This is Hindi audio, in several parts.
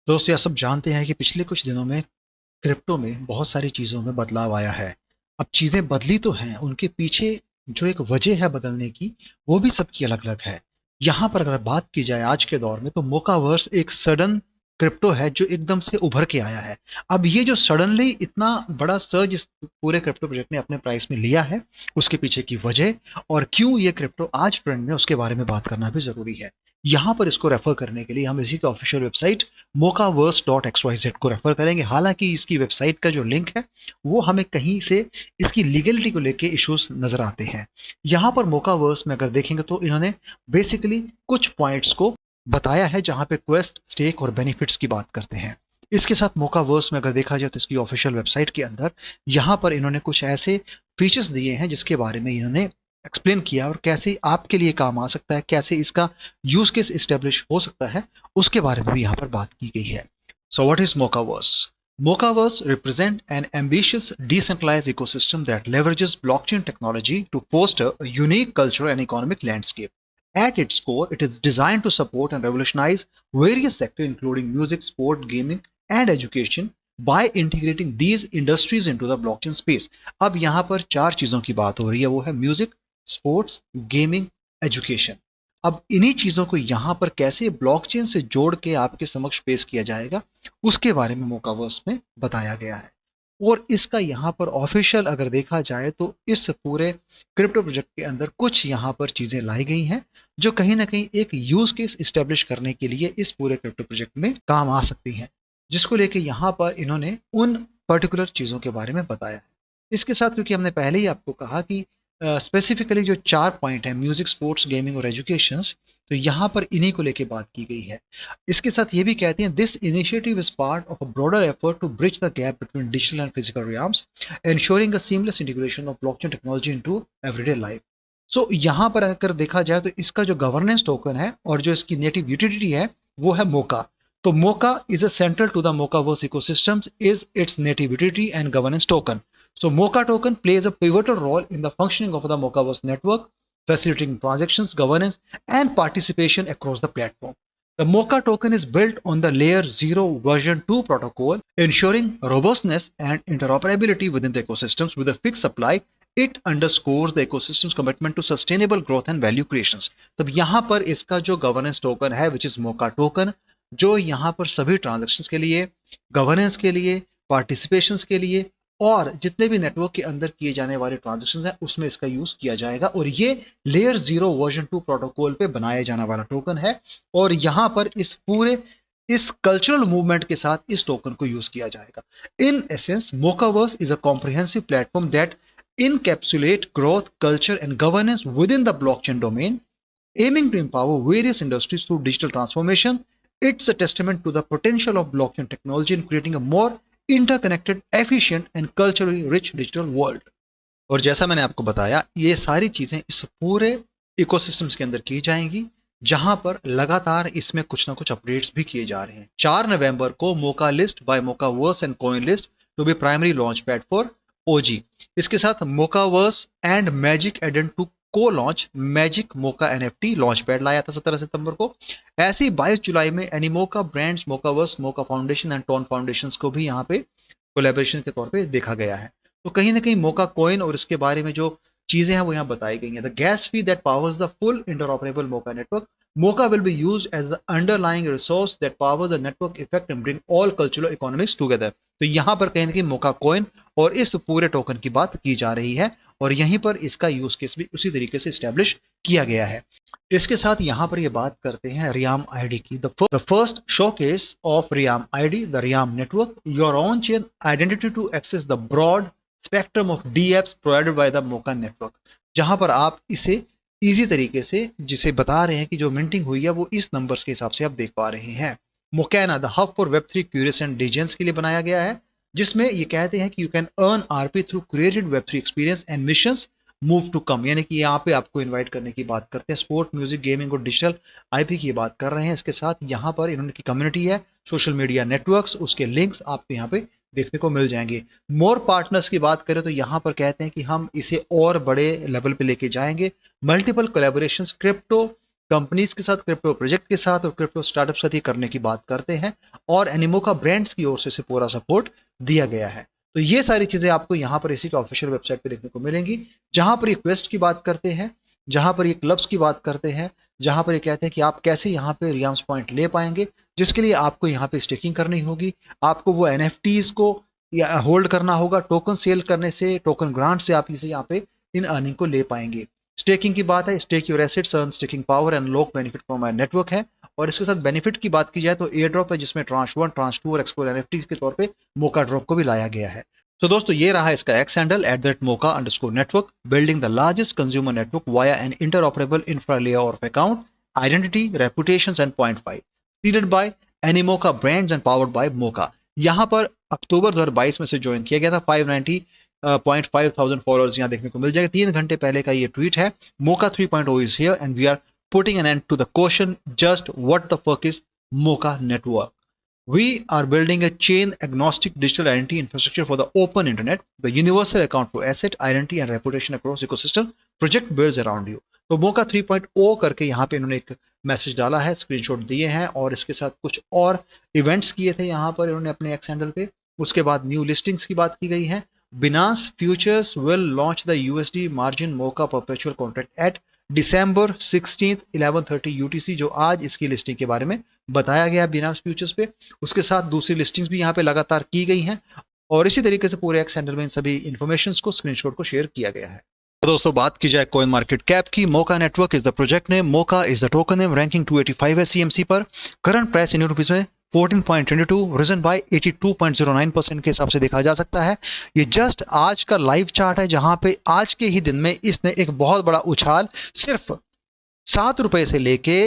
दोस्तों, आप सब जानते हैं कि पिछले कुछ दिनों में क्रिप्टो में बहुत सारी चीज़ों में बदलाव आया है। अब चीज़ें बदली तो हैं, उनके पीछे जो एक वजह है बदलने की, वो भी सबकी अलग-अलग है। यहाँ पर अगर बात की जाए आज के दौर में, तो मोकावर्स एक सडन क्रिप्टो है जो एकदम से उभर के आया है। अब ये जो सडनली इतना बड़ा सर्ज इस पूरे क्रिप्टो प्रोजेक्ट ने अपने प्राइस में लिया है, उसके पीछे की वजह और क्यों ये क्रिप्टो आज ट्रेंड में, उसके बारे में बात करना भी ज़रूरी है। यहाँ पर इसको रेफर करने के लिए हम इसी की ऑफिशियल वेबसाइट mocaverse.xyz को रेफर करेंगे। हालांकि इसकी वेबसाइट का जो लिंक है वो हमें कहीं से इसकी लीगलिटी को लेके इश्यूज नजर आते हैं। यहाँ पर मोकावर्स में अगर देखेंगे तो इन्होंने बेसिकली कुछ पॉइंट्स को बताया है जहां पे क्वेस्ट, स्टेक और बेनिफिट्स की बात करते हैं। इसके साथ मोकावर्स में अगर देखा जाए तो इसकी ऑफिशियल वेबसाइट के अंदर यहाँ पर इन्होंने कुछ ऐसे फीचर्स दिए हैं जिसके बारे में इन्होंने एक्सप्लेन किया और कैसे आपके लिए काम आ सकता है, कैसे इसका यूज केस इस्टेब्लिश हो सकता है, उसके बारे में भी यहाँ पर बात की गई है। So what is Mocaverse? Mocaverse represent an ambitious decentralized ecosystem that leverages blockchain technology to foster a unique cultural and economic landscape. At its core, it is designed to support and revolutionize various sectors including music, sport, gaming, and education by integrating these industries into the blockchain space. अब यहाँ पर चार चीजों की बात हो रही है, वो है म्यूजिक, स्पोर्ट्स, गेमिंग, एजुकेशन। अब इन्हीं चीजों को यहाँ पर कैसे ब्लॉकचेन से जोड़ के आपके समक्ष पेश किया जाएगा, उसके बारे में मोकावर्स में बताया गया है। और इसका यहाँ पर ऑफिशियल अगर देखा जाए तो इस पूरे क्रिप्टो प्रोजेक्ट के अंदर कुछ यहाँ पर चीजें लाई गई हैं जो कहीं ना कहीं एक यूज केस इस्टेब्लिश करने के लिए इस पूरे क्रिप्टो प्रोजेक्ट में काम आ सकती हैं, जिसको लेके यहाँ पर इन्होंने उन पर्टिकुलर चीजों के बारे में बताया है। इसके साथ क्योंकि हमने पहले ही आपको कहा कि स्पेसिफिकली जो चार पॉइंट है, म्यूजिक, स्पोर्ट्स, गेमिंग और एजुकेशन, तो यहाँ पर इन्हीं को लेके बात की गई है। इसके साथ ये भी कहते हैं, this initiative is part of a broader effort to bridge the gap between digital and physical realms, ensuring a seamless integration of blockchain technology into everyday life. सो यहाँ पर अगर देखा जाए तो इसका जो गवर्नेंस टोकन है और जो इसकी नेटिव यूटिलिटी है वो है मोका। तो Moca is a central to the Mocaverse ecosystems is its native utility and governance token. So Mocha token plays a pivotal role in the functioning of the Mocaverse network, facilitating transactions, governance, and participation across the platform. The Mocha token is built on the Layer 0 version 2 protocol, ensuring robustness and interoperability within the ecosystems with a fixed supply. It underscores the ecosystem's commitment to sustainable growth and value creations. तब यहाँ पर इसका जो गवर्नेंस टोकन है, विच इज मोका टोकन, जो यहाँ पर सभी ट्रांजेक्शन्स के लिए, गवर्नेंस के लिए, पार्टिसिपेशंस के लिए और जितने भी नेटवर्क के अंदर किए जाने वाले ट्रांजेक्शन हैं उसमें इसका यूज किया जाएगा। और ये लेयर 0 वर्जन 2 प्रोटोकॉल पे बनाया जाने वाला टोकन है और यहाँ पर इस पूरे इस कल्चरल मूवमेंट के साथ इस टोकन को यूज किया जाएगा। In essence, Mocaverse is a comprehensive platform that encapsulate growth, culture, and governance within the blockchain domain, aiming to empower various industries through digital transformation. It's a testament to the potential of blockchain technology in creating a more interconnected, efficient, and culturally rich digital world. और जैसा मैंने आपको बताया, ये सारी चीजें इस पूरे इकोसिस्टम्स के अंदर की जाएंगी, जहां पर लगातार इसमें कुछ ना कुछ अपडेट्स भी किए जा रहे हैं। 4 नवंबर को Moca list by Mocaverse and CoinList to be primary launch pad for OG. इसके साथ Mocaverse and Magic Eden to co launch Magic Moca NFT launch pad लाया था 17 सितंबर को। ऐसे ही 22 जुलाई में Animoca Brands, Mocaverse, Moca Foundation and TON Foundation को भी यहाँ पे कोलेबोरेशन के तौर पे देखा गया है। तो कहीं ना कहीं मोका कॉइन और इसके बारे में जो चीजें हैं वो यहाँ बताई गई हैं। The gas fee that powers the full interoperable Moca network, Moca will be used as the underlying resource that power the network effect and bring all cultural economics together. तो यहाँ पर कहीं ना कहीं मोका कॉइन और इस पूरे टोकन की बात की जा रही है और यहीं पर इसका यूज केस भी उसी तरीके से स्टैब्लिश किया गया है। इसके साथ यहाँ पर ये बात करते हैं रियाम आईडी की। The first showcase of Realm ID, the Realm network, your on chain identity to access the broad spectrum of dApps provided by the Moca network, जहां पर आप इसे इजी तरीके से, जिसे बता रहे हैं कि जो मिंटिंग हुई है वो इस नंबर्स के हिसाब से आप देख पा रहे हैं। मोकैना द हब फॉर वेब3 क्यूरियस एंड डिजेंस के लिए बनाया गया है, जिसमें ये कहते हैं कि you can earn RP through created Web3 experience and missions move to come, यानी कि यहाँ पे आपको इनवाइट करने की बात करते हैं। स्पोर्ट, म्यूजिक, गेमिंग और डिजिटल आईपी की बात कर रहे हैं। इसके साथ यहाँ पर इन्होंने की कम्युनिटी है, सोशल मीडिया नेटवर्क्स, उसके लिंक्स आपको यहाँ पे देखने को मिल जाएंगे। मोर पार्टनर्स की बात करें तो यहाँ पर कहते हैं कि हम इसे और बड़े लेवल पे लेके जाएंगे। मल्टीपल कोलैबोरेशंस, क्रिप्टो कंपनीज के साथ, क्रिप्टो प्रोजेक्ट के साथ और क्रिप्टो स्टार्टअप के साथ ये करने की बात करते हैं, और एनिमोका ब्रांड्स की ओर से इसे पूरा सपोर्ट दिया गया है। तो ये सारी चीजें आपको यहाँ पर इसी के ऑफिशियल वेबसाइट पे देखने को मिलेंगी, जहां पर ये क्वेस्ट की बात करते हैं, जहां पर ये क्लब्स की बात करते हैं, जहां पर ये कहते हैं कि आप कैसे यहाँ पे रियाम्स पॉइंट ले पाएंगे, जिसके लिए आपको यहाँ पे स्टेकिंग करनी होगी, आपको वो एनएफटीज को या होल्ड करना होगा, टोकन सेल करने से, टोकन ग्रांट से आप इसे यहाँ पे इन अर्निंग को ले पाएंगे। स्टेकिंग की बात है, stake your assets earn staking power and lock benefit from my network है। और इसके साथ बेनिफिट की बात की जाए तो एयर ड्रॉप है, जिसमें ट्रांच 1, ट्रांच 2 और एक्सप्लोर एनएफटी के तौर पे मोका ड्रॉप को भी लाया गया है। तो दोस्तों ये रहा इसका X handle @moka_network, building the largest consumer network via an interoperable infra layer of account identity reputations and 0.5 seeded by Animoca Brands and powered by Moca. यहाँ पर अक्टूबर 2022 में से ज्वाइन किया गया था। 590.5 थाउजेंड फॉलोअर्स यहाँ देखने को मिल जाएगा। 3 घंटे पहले का ये ट्वीट है। Moca 3.0 is here and we are putting an end to the question just what the fuck is Moca network. We are building a chain agnostic digital identity infrastructure for the open internet, the universal account for asset, identity and reputation across ecosystem project builds around you। तो मोका 3.0 करके यहाँ पे इन्होंने एक मैसेज डाला है, स्क्रीनशॉट दिए हैं, और इसके साथ कुछ और इवेंट्स किए थे यहाँ पर इन्होंने अपने एक्स हैंडल पे। उसके बाद न्यू लिस्टिंग्स की बात की गई है। Binance Futures will launch the USD margin Mocha perpetual contract at December 16th 11:30 UTC, जो आज इसकी लिस्टिंग के बारे में बताया गया बिनास फ्यूचर्स पे। उसके साथ दूसरी लिस्टिंग्स भी यहाँ पे लगातार की गई हैं, और इसी तरीके से पूरे एक्स हैंडल में इन सभी इंफॉर्मेशंस को, स्क्रीनशॉट को शेयर किया गया है। तो दोस्तों बात की जाए कॉइन मार्केट कैप की, Moca network is the project name, Moca is the token name, ranking 285 है सीएमसी पर, करंट प्राइस इंडियन रुपीस में 14.22, रिजन बाय 82.09% के हिसाब से देखा जा सकता है। ये जस्ट आज का लाइव चार्ट है, जहां पे आज के ही दिन में इसने एक बहुत बड़ा उछाल सिर्फ 7 रुपए से लेके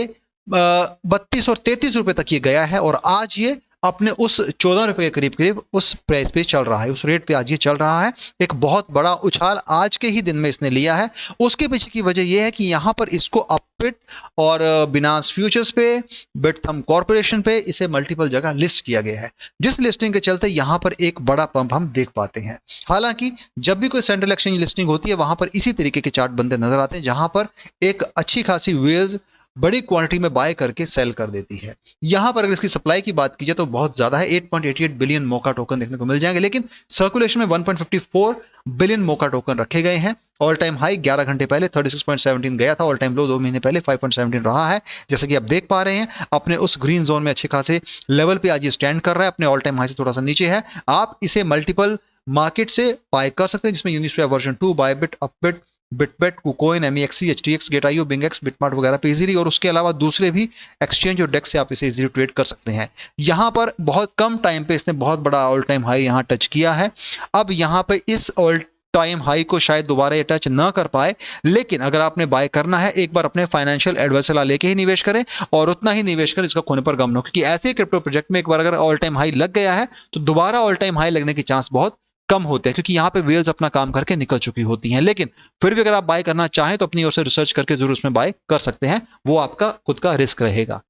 32 और 33 रुपए तक ये गया है, और आज ये अपने उस 14 रुपए के करीब करीब उस प्राइस पे चल रहा है, उस रेट पे आज ये चल रहा है। एक बहुत बड़ा उछाल आज के ही दिन में इसने लिया है। उसके पीछे की वजह यह है कि यहाँ पर इसको अपबिट और बिनास फ्यूचर्स पे, बिटथम कॉर्पोरेशन पे इसे मल्टीपल जगह लिस्ट किया गया है, जिस लिस्टिंग के चलते यहाँ पर एक बड़ा पंप हम देख पाते हैं। हालांकि जब भी कोई सेंट्रल एक्सचेंज लिस्टिंग होती है, वहां पर इसी तरीके के चार्ट बनते नजर आते हैं, जहां पर एक अच्छी खासी वेल्स बड़ी क्वांटिटी में बाय करके सेल कर देती है। यहां पर अगर इसकी सप्लाई की बात की जाए तो बहुत ज्यादा है, 8.88 बिलियन मोका टोकन देखने को मिल जाएंगे, लेकिन सर्कुलेशन में 1.54 बिलियन मोका टोकन रखे गए हैं। ऑल टाइम हाई 11 घंटे पहले 36.17 गया था, ऑल टाइम लो 2 महीने पहले 5.17 रहा है। जैसे कि आप देख पा रहे हैं, अपने उस ग्रीन जोन में अच्छे खासे लेवल पे आज ये स्टैंड कर रहा है, अपने ऑल टाइम हाई से थोड़ा सा नीचे है। आप इसे मल्टीपल मार्केट से बाय कर सकते हैं, जिसमें Uniswap version 2, Bybit, Upbit, Bitget, KuCoin, MEXC, HTX, Gate io, BingX, BitMart वगैरह पे इजीली, और उसके अलावा दूसरे भी एक्सचेंज और डेक्स से आप इसे इजीली ट्रेड कर सकते हैं। यहां पर बहुत कम टाइम पे इसने बहुत बड़ा ऑल टाइम हाई यहां टच किया है। अब यहां पे इस ऑल टाइम हाई को शायद दोबारा ये टच ना कर पाए, लेकिन अगर आपने बाय करना है, एक बार अपने फाइनेंशियल एडवाइजर लेके ही निवेश करें, और उतना ही निवेश करें इसका खोने पर गम न हो, क्योंकि ऐसे क्रिप्टो प्रोजेक्ट में एक बार अगर ऑल टाइम हाई लग गया है तो दोबारा ऑल टाइम हाई लगने के चांस बहुत कम होते हैं, क्योंकि यहाँ पे वेल्स अपना काम करके निकल चुकी होती हैं। लेकिन फिर भी अगर आप बाय करना चाहें तो अपनी ओर से रिसर्च करके जरूर उसमें बाय कर सकते हैं, वो आपका खुद का रिस्क रहेगा।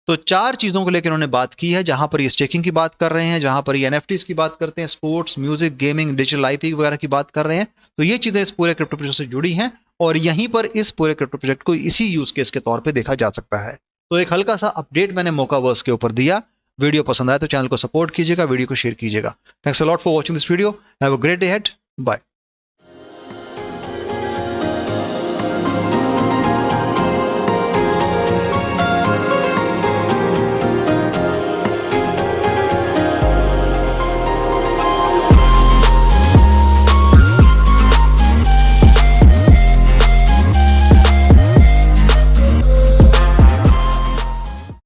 तो 4 चीजों को लेकर उन्होंने बात की है, जहां पर ये स्टेकिंग की बात कर रहे हैं, जहां पर ये एनएफटीज की बात करते हैं, sports, music, gaming, digital IP वगैरह की बात कर रहे हैं। तो ये चीजें इस पूरे क्रिप्टो प्रोजेक्ट से जुड़ी हैं, और यहीं पर इस पूरे क्रिप्टो प्रोजेक्ट को इसी यूज केस के तौर पर देखा जा सकता है। तो एक हल्का सा अपडेट मैंने मोकावर्स के ऊपर दिया। वीडियो पसंद आए तो चैनल को सपोर्ट कीजिएगा, वीडियो को शेयर कीजिएगा। Thanks a lot for watching this video. Have a great day ahead. Bye.